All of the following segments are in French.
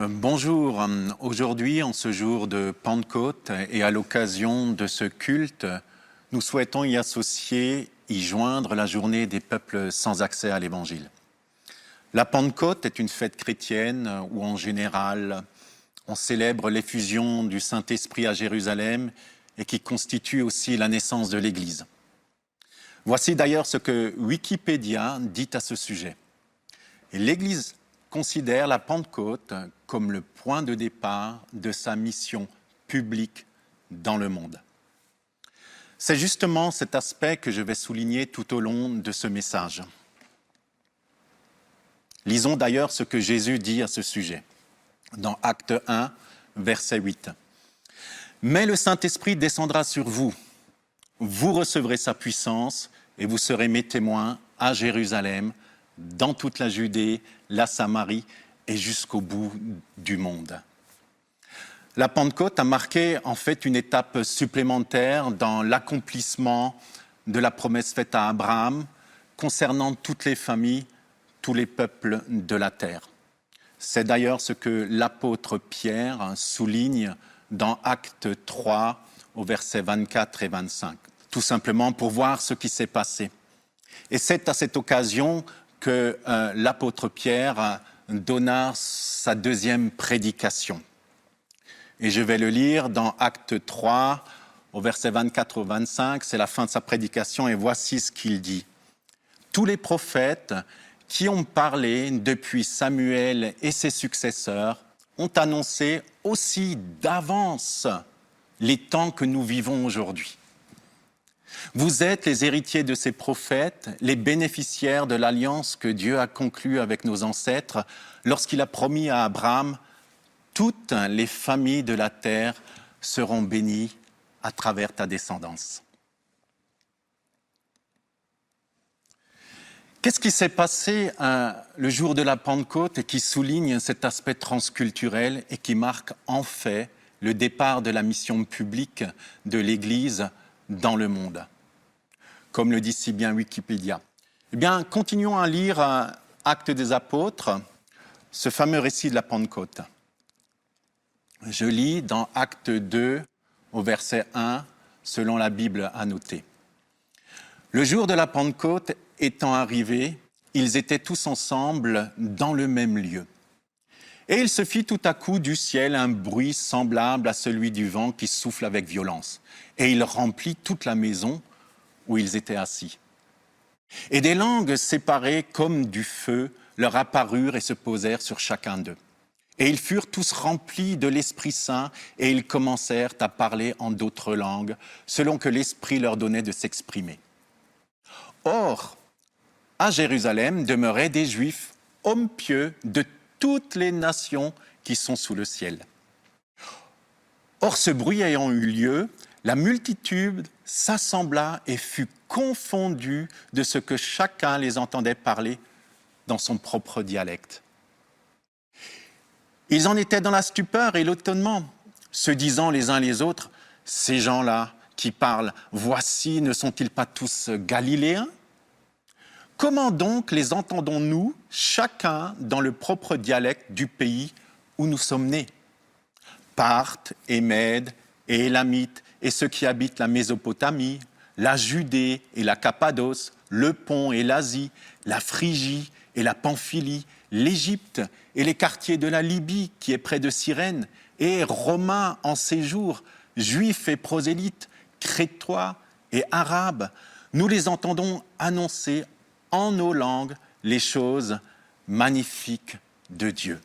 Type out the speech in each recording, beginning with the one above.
Bonjour, aujourd'hui en ce jour de Pentecôte et à l'occasion de ce culte, nous souhaitons y associer, y joindre la journée des peuples sans accès à l'Évangile. La Pentecôte est une fête chrétienne où en général on célèbre l'effusion du Saint-Esprit à Jérusalem et qui constitue aussi la naissance de l'Église. Voici d'ailleurs ce que Wikipédia dit à ce sujet. Et l'Église considère la Pentecôte comme le point de départ de sa mission publique dans le monde. C'est justement cet aspect que je vais souligner tout au long de ce message. Lisons d'ailleurs ce que Jésus dit à ce sujet, dans Acte 1, verset 8. « Mais le Saint-Esprit descendra sur vous, vous recevrez sa puissance et vous serez mes témoins à Jérusalem, dans toute la Judée, la Samarie et jusqu'au bout du monde. » La Pentecôte a marqué en fait une étape supplémentaire dans l'accomplissement de la promesse faite à Abraham concernant toutes les familles, tous les peuples de la terre. C'est d'ailleurs ce que l'apôtre Pierre souligne dans Acte 3 au verset 24 et 25, tout simplement pour voir ce qui s'est passé. Et c'est à cette occasion que l'apôtre Pierre donna sa deuxième prédication. Et je vais le lire dans Acte 3, au verset 24 au 25, c'est la fin de sa prédication, et voici ce qu'il dit. « Tous les prophètes qui ont parlé depuis Samuel et ses successeurs ont annoncé aussi d'avance les temps que nous vivons aujourd'hui. Vous êtes les héritiers de ces prophètes, les bénéficiaires de l'alliance que Dieu a conclue avec nos ancêtres lorsqu'il a promis à Abraham « Toutes les familles de la terre seront bénies à travers ta descendance. » Qu'est-ce qui s'est passé le jour de la Pentecôte et qui souligne cet aspect transculturel et qui marque en fait le départ de la mission publique de l'Église dans le monde, comme le dit si bien Wikipédia. Eh bien, continuons à lire Actes des Apôtres, ce fameux récit de la Pentecôte. Je lis dans Acte 2, au verset 1, selon la Bible annotée. « Le jour de la Pentecôte étant arrivé, ils étaient tous ensemble dans le même lieu. Et il se fit tout à coup du ciel un bruit semblable à celui du vent qui souffle avec violence. Et il remplit toute la maison où ils étaient assis. Et des langues séparées comme du feu leur apparurent et se posèrent sur chacun d'eux. Et ils furent tous remplis de l'Esprit Saint et ils commencèrent à parler en d'autres langues, selon que l'Esprit leur donnait de s'exprimer. Or, à Jérusalem demeuraient des Juifs, hommes pieux de toutes les nations qui sont sous le ciel. Or, ce bruit ayant eu lieu, la multitude s'assembla et fut confondue de ce que chacun les entendait parler dans son propre dialecte. Ils en étaient dans la stupeur et l'étonnement, se disant les uns les autres, « Ces gens-là qui parlent, voici, ne sont-ils pas tous galiléens ? Comment donc les entendons-nous, chacun dans le propre dialecte du pays où nous sommes nés ? Parthes et Mèdes et Élamites et ceux qui habitent la Mésopotamie, la Judée et la Cappadoce, le Pont et l'Asie, la Phrygie et la Pamphylie, l'Égypte et les quartiers de la Libye qui est près de Cyrène, et Romains en séjour, Juifs et prosélytes, Crétois et Arabes, nous les entendons annoncer en nos langues les choses magnifiques de Dieu. »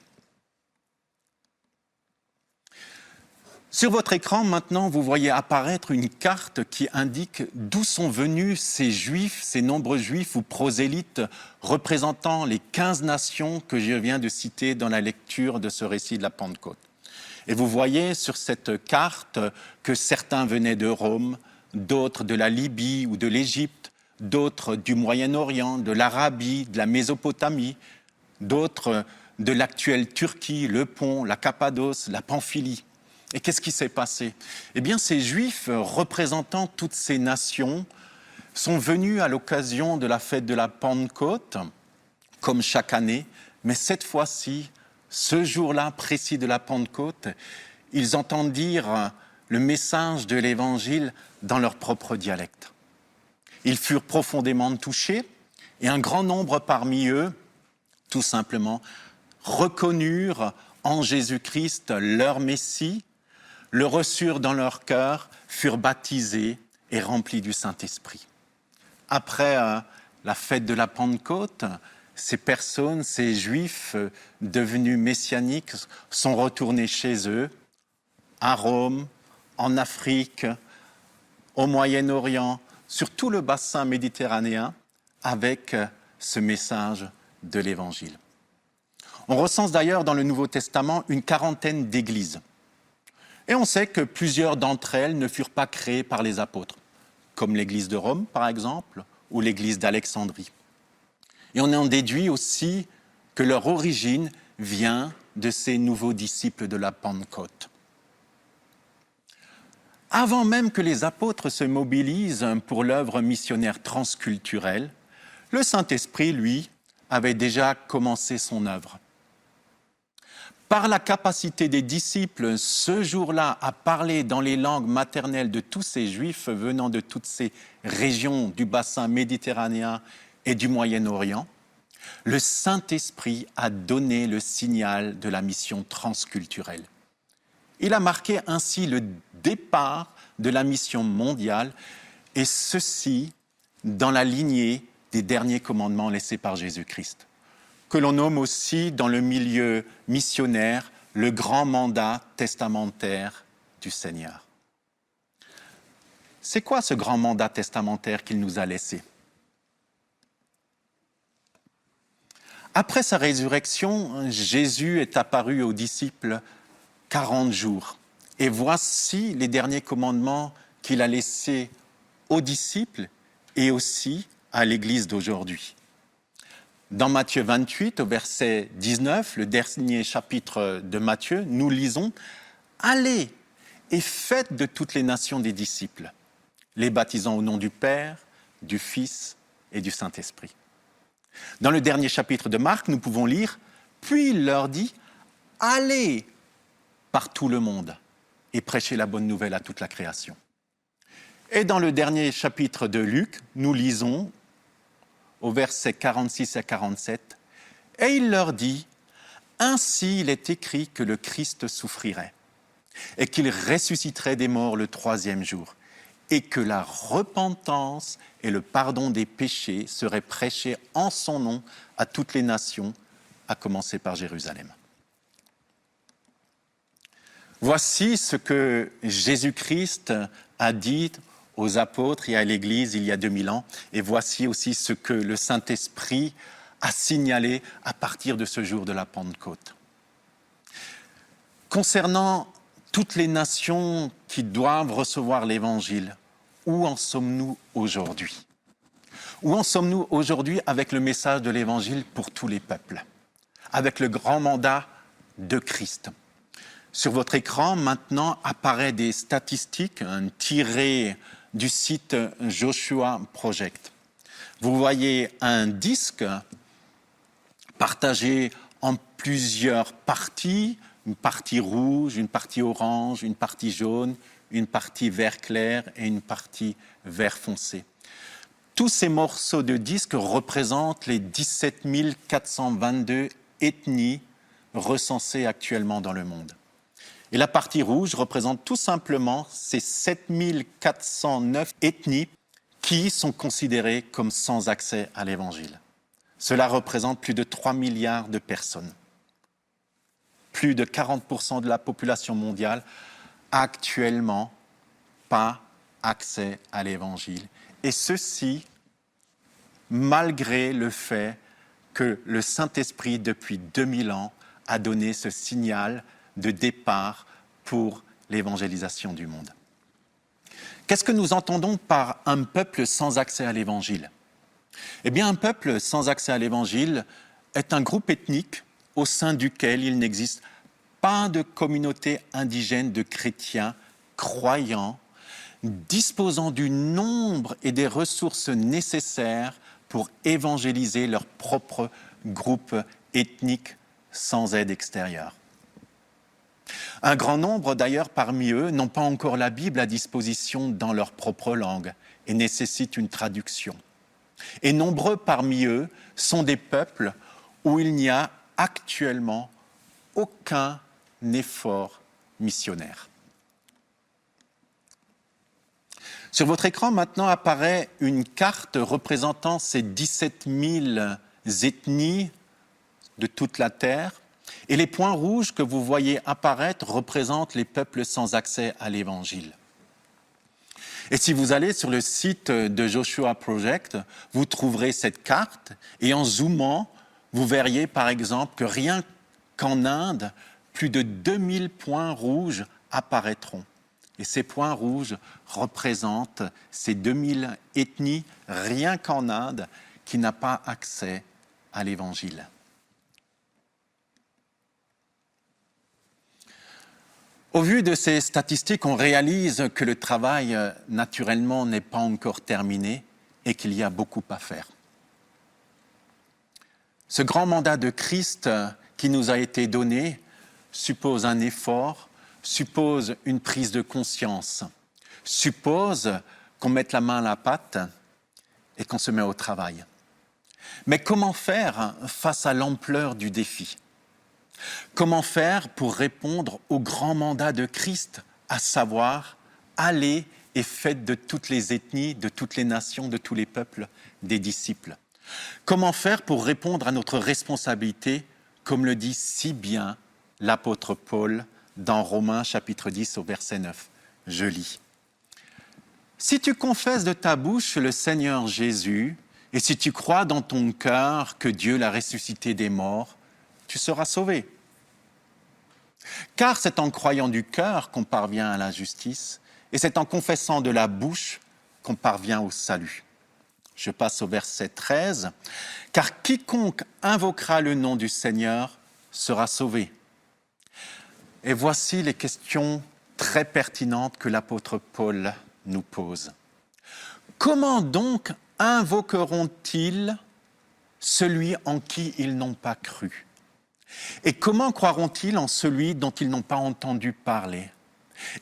Sur votre écran, maintenant, vous voyez apparaître une carte qui indique d'où sont venus ces Juifs, ces nombreux Juifs ou prosélytes représentant les 15 nations que je viens de citer dans la lecture de ce récit de la Pentecôte. Et vous voyez sur cette carte que certains venaient de Rome, d'autres de la Libye ou de l'Égypte, d'autres du Moyen-Orient, de l'Arabie, de la Mésopotamie, d'autres de l'actuelle Turquie, le Pont, la Cappadoce, la Pamphylie. Et qu'est-ce qui s'est passé ? Eh bien, ces Juifs représentant toutes ces nations sont venus à l'occasion de la fête de la Pentecôte, comme chaque année, mais cette fois-ci ce jour-là précis de la Pentecôte, ils entendirent le message de l'Évangile dans leur propre dialecte. Ils furent profondément touchés et un grand nombre parmi eux, tout simplement, reconnurent en Jésus-Christ leur Messie, le reçurent dans leur cœur, furent baptisés et remplis du Saint-Esprit. Après la fête de la Pentecôte, ces personnes, ces Juifs devenus messianiques sont retournés chez eux, à Rome, en Afrique, au Moyen-Orient, sur tout le bassin méditerranéen, avec ce message de l'Évangile. On recense d'ailleurs dans le Nouveau Testament une quarantaine d'églises. Et on sait que plusieurs d'entre elles ne furent pas créées par les apôtres, comme l'église de Rome, par exemple, ou l'église d'Alexandrie. Et on en déduit aussi que leur origine vient de ces nouveaux disciples de la Pentecôte. Avant même que les apôtres se mobilisent pour l'œuvre missionnaire transculturelle, le Saint-Esprit, lui, avait déjà commencé son œuvre. Par la capacité des disciples, ce jour-là, à parler dans les langues maternelles de tous ces Juifs venant de toutes ces régions du bassin méditerranéen et du Moyen-Orient, le Saint-Esprit a donné le signal de la mission transculturelle. Il a marqué ainsi le départ de la mission mondiale, et ceci dans la lignée des derniers commandements laissés par Jésus-Christ, que l'on nomme aussi dans le milieu missionnaire le grand mandat testamentaire du Seigneur. C'est quoi ce grand mandat testamentaire qu'il nous a laissé ? Après sa résurrection, Jésus est apparu aux disciples 40 jours. Et voici les derniers commandements qu'il a laissés aux disciples et aussi à l'Église d'aujourd'hui. Dans Matthieu 28, au verset 19, le dernier chapitre de Matthieu, nous lisons « Allez et faites de toutes les nations des disciples, les baptisant au nom du Père, du Fils et du Saint-Esprit. » Dans le dernier chapitre de Marc, nous pouvons lire « Puis il leur dit « Allez par tout le monde et prêchez la bonne nouvelle à toute la création. » Et dans le dernier chapitre de Luc, nous lisons au verset 46 à 47, « Et il leur dit, ainsi il est écrit que le Christ souffrirait, et qu'il ressusciterait des morts le troisième jour, et que la repentance et le pardon des péchés seraient prêchés en son nom à toutes les nations, à commencer par Jérusalem. » Voici ce que Jésus-Christ a dit aux apôtres et à l'Église il y a 2000 ans, et voici aussi ce que le Saint-Esprit a signalé à partir de ce jour de la Pentecôte. Concernant toutes les nations qui doivent recevoir l'Évangile, où en sommes-nous aujourd'hui ? Où en sommes-nous aujourd'hui avec le message de l'Évangile pour tous les peuples, avec le grand mandat de Christ ? Sur votre écran, maintenant, apparaît des statistiques tirées du site Joshua Project. Vous voyez un disque partagé en plusieurs parties, une partie rouge, une partie orange, une partie jaune, une partie vert clair et une partie vert foncé. Tous ces morceaux de disque représentent les 17 422 ethnies recensées actuellement dans le monde. Et la partie rouge représente tout simplement ces 7 409 ethnies qui sont considérées comme sans accès à l'Évangile. Cela représente plus de 3 milliards de personnes. Plus de 40% de la population mondiale a actuellement pas accès à l'Évangile. Et ceci, malgré le fait que le Saint-Esprit, depuis 2000 ans, a donné ce signal de départ pour l'évangélisation du monde. Qu'est-ce que nous entendons par un peuple sans accès à l'Évangile ? Eh bien, un peuple sans accès à l'Évangile est un groupe ethnique au sein duquel il n'existe pas de communauté indigène de chrétiens croyants, disposant du nombre et des ressources nécessaires pour évangéliser leur propre groupe ethnique sans aide extérieure. Un grand nombre d'ailleurs parmi eux n'ont pas encore la Bible à disposition dans leur propre langue et nécessitent une traduction. Et nombreux parmi eux sont des peuples où il n'y a actuellement aucun effort missionnaire. Sur votre écran maintenant apparaît une carte représentant ces 17 000 ethnies de toute la terre. Et les points rouges que vous voyez apparaître représentent les peuples sans accès à l'Évangile. Et si vous allez sur le site de Joshua Project, vous trouverez cette carte et en zoomant, vous verriez par exemple que rien qu'en Inde, plus de 2000 points rouges apparaîtront. Et ces points rouges représentent ces 2000 ethnies rien qu'en Inde qui n'ont pas accès à l'Évangile. Au vu de ces statistiques, on réalise que le travail, naturellement, n'est pas encore terminé et qu'il y a beaucoup à faire. Ce grand mandat de Christ qui nous a été donné suppose un effort, suppose une prise de conscience, suppose qu'on mette la main à la pâte et qu'on se met au travail. Mais comment faire face à l'ampleur du défi ? Comment faire pour répondre au grand mandat de Christ, à savoir allez et faites de toutes les ethnies, de toutes les nations, de tous les peuples des disciples ? Comment faire pour répondre à notre responsabilité, comme le dit si bien l'apôtre Paul dans Romains chapitre 10 au verset 9 ? Je lis. « Si tu confesses de ta bouche le Seigneur Jésus, et si tu crois dans ton cœur que Dieu l'a ressuscité des morts, tu seras sauvé. Car c'est en croyant du cœur qu'on parvient à la justice, et c'est en confessant de la bouche qu'on parvient au salut. » Je passe au verset 13. « Car quiconque invoquera le nom du Seigneur sera sauvé. » Et voici les questions très pertinentes que l'apôtre Paul nous pose. Comment donc invoqueront-ils celui en qui ils n'ont pas cru ? Et comment croiront-ils en celui dont ils n'ont pas entendu parler ?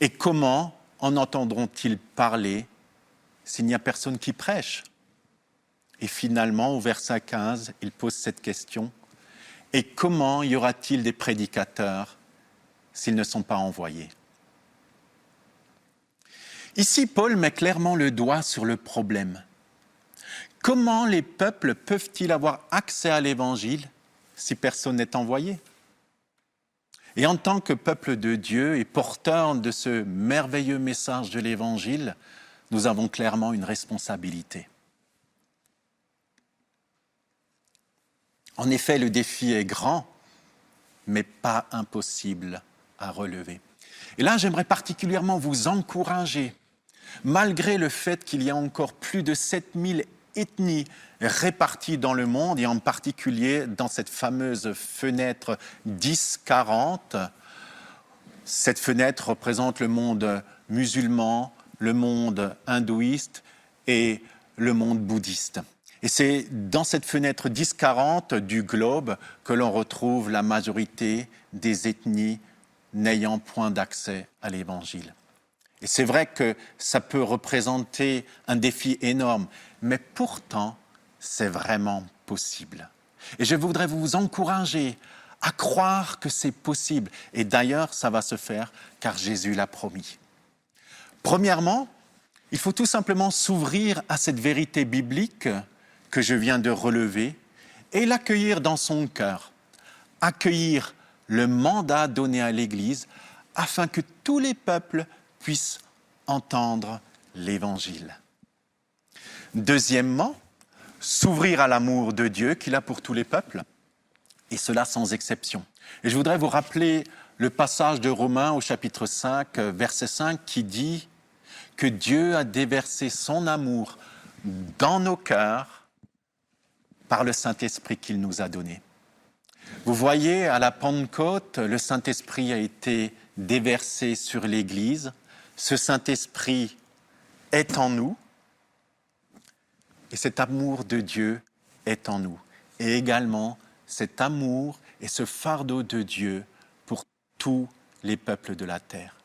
Et comment en entendront-ils parler s'il n'y a personne qui prêche ? Et finalement, au verset 15, il pose cette question. Et comment y aura-t-il des prédicateurs s'ils ne sont pas envoyés ? Ici, Paul met clairement le doigt sur le problème. Comment les peuples peuvent-ils avoir accès à l'Évangile si personne n'est envoyé ? Et en tant que peuple de Dieu et porteur de ce merveilleux message de l'Évangile, nous avons clairement une responsabilité. En effet, le défi est grand, mais pas impossible à relever. Et là, j'aimerais particulièrement vous encourager, malgré le fait qu'il y a encore plus de 7000 ethnies réparties dans le monde, et en particulier dans cette fameuse fenêtre 10-40. Cette fenêtre représente le monde musulman, le monde hindouiste et le monde bouddhiste. Et c'est dans cette fenêtre 10-40 du globe que l'on retrouve la majorité des ethnies n'ayant point d'accès à l'Évangile. Et c'est vrai que ça peut représenter un défi énorme, mais pourtant, c'est vraiment possible. Et je voudrais vous encourager à croire que c'est possible. Et d'ailleurs, ça va se faire car Jésus l'a promis. Premièrement, il faut tout simplement s'ouvrir à cette vérité biblique que je viens de relever et l'accueillir dans son cœur. Accueillir le mandat donné à l'Église afin que tous les peuples puissent entendre l'Évangile. Deuxièmement, s'ouvrir à l'amour de Dieu qu'il a pour tous les peuples, et cela sans exception. Et je voudrais vous rappeler le passage de Romains au chapitre 5, verset 5, qui dit que Dieu a déversé son amour dans nos cœurs par le Saint-Esprit qu'il nous a donné. Vous voyez, à la Pentecôte, le Saint-Esprit a été déversé sur l'Église. Ce Saint-Esprit est en nous et cet amour de Dieu est en nous. Et également, cet amour est ce fardeau de Dieu pour tous les peuples de la terre.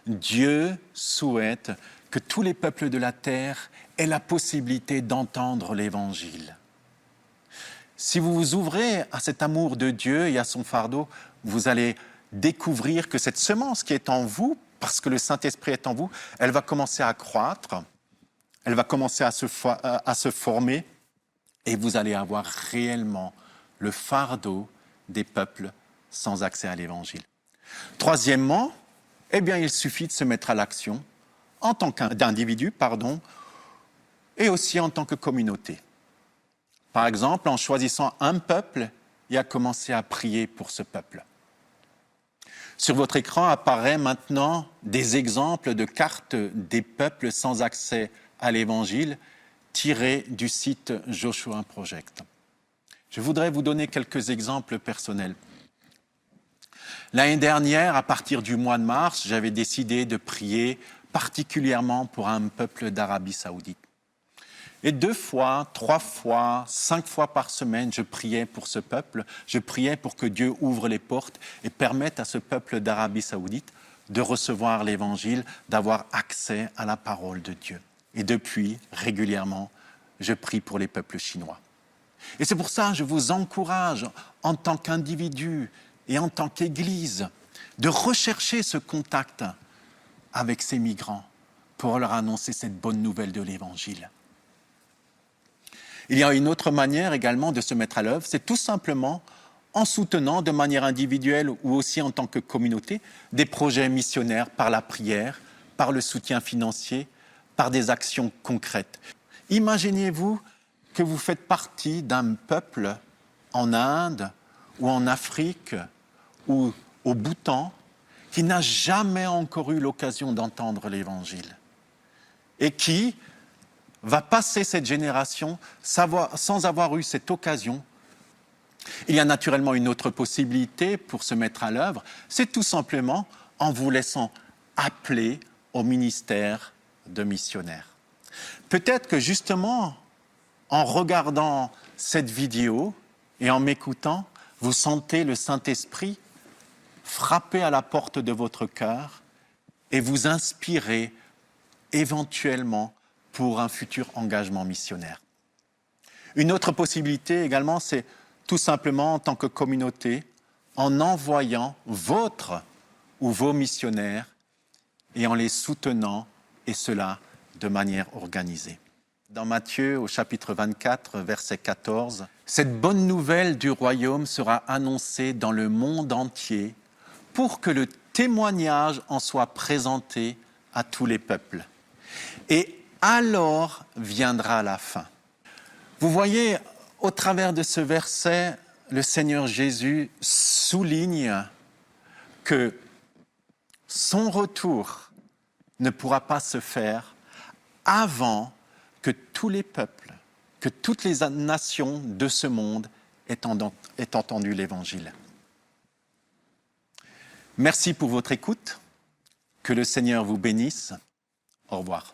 Dieu souhaite que tous les peuples de la terre aient la possibilité d'entendre l'Évangile. Si vous vous ouvrez à cet amour de Dieu et à son fardeau, vous allez découvrir que cette semence qui est en vous, parce que le Saint-Esprit est en vous, elle va commencer à croître, elle va commencer à se former, et vous allez avoir réellement le fardeau des peuples sans accès à l'Évangile. Troisièmement, il suffit de se mettre à l'action en tant qu'individu, et aussi en tant que communauté. Par exemple, en choisissant un peuple et à commencer à prier pour ce peuple. Sur votre écran apparaissent maintenant des exemples de cartes des peuples sans accès à l'Évangile tirées du site Joshua Project. Je voudrais vous donner quelques exemples personnels. L'année dernière, à partir du mois de mars, j'avais décidé de prier particulièrement pour un peuple d'Arabie Saoudite. Et 2 fois, 3 fois, 5 fois par semaine, je priais pour ce peuple. Je priais pour que Dieu ouvre les portes et permette à ce peuple d'Arabie Saoudite de recevoir l'Évangile, d'avoir accès à la parole de Dieu. Et depuis, régulièrement, je prie pour les peuples chinois. Et c'est pour ça que je vous encourage, en tant qu'individu et en tant qu'Église, de rechercher ce contact avec ces migrants pour leur annoncer cette bonne nouvelle de l'Évangile. Il y a une autre manière également de se mettre à l'œuvre, c'est tout simplement en soutenant de manière individuelle ou aussi en tant que communauté des projets missionnaires par la prière, par le soutien financier, par des actions concrètes. Imaginez-vous que vous faites partie d'un peuple en Inde ou en Afrique ou au Bhoutan qui n'a jamais encore eu l'occasion d'entendre l'Évangile et qui va passer cette génération sans avoir eu cette occasion. Il y a naturellement une autre possibilité pour se mettre à l'œuvre, c'est tout simplement en vous laissant appeler au ministère de missionnaire. Peut-être que justement, en regardant cette vidéo et en m'écoutant, vous sentez le Saint-Esprit frapper à la porte de votre cœur et vous inspirer éventuellement pour un futur engagement missionnaire. Une autre possibilité également, c'est tout simplement en tant que communauté, en envoyant votre ou vos missionnaires et en les soutenant, et cela de manière organisée. Dans Matthieu, au chapitre 24, verset 14, « Cette bonne nouvelle du royaume sera annoncée dans le monde entier pour que le témoignage en soit présenté à tous les peuples. Et alors viendra la fin. » Vous voyez, au travers de ce verset, le Seigneur Jésus souligne que son retour ne pourra pas se faire avant que tous les peuples, que toutes les nations de ce monde aient entendu l'Évangile. Merci pour votre écoute. Que le Seigneur vous bénisse. Au revoir.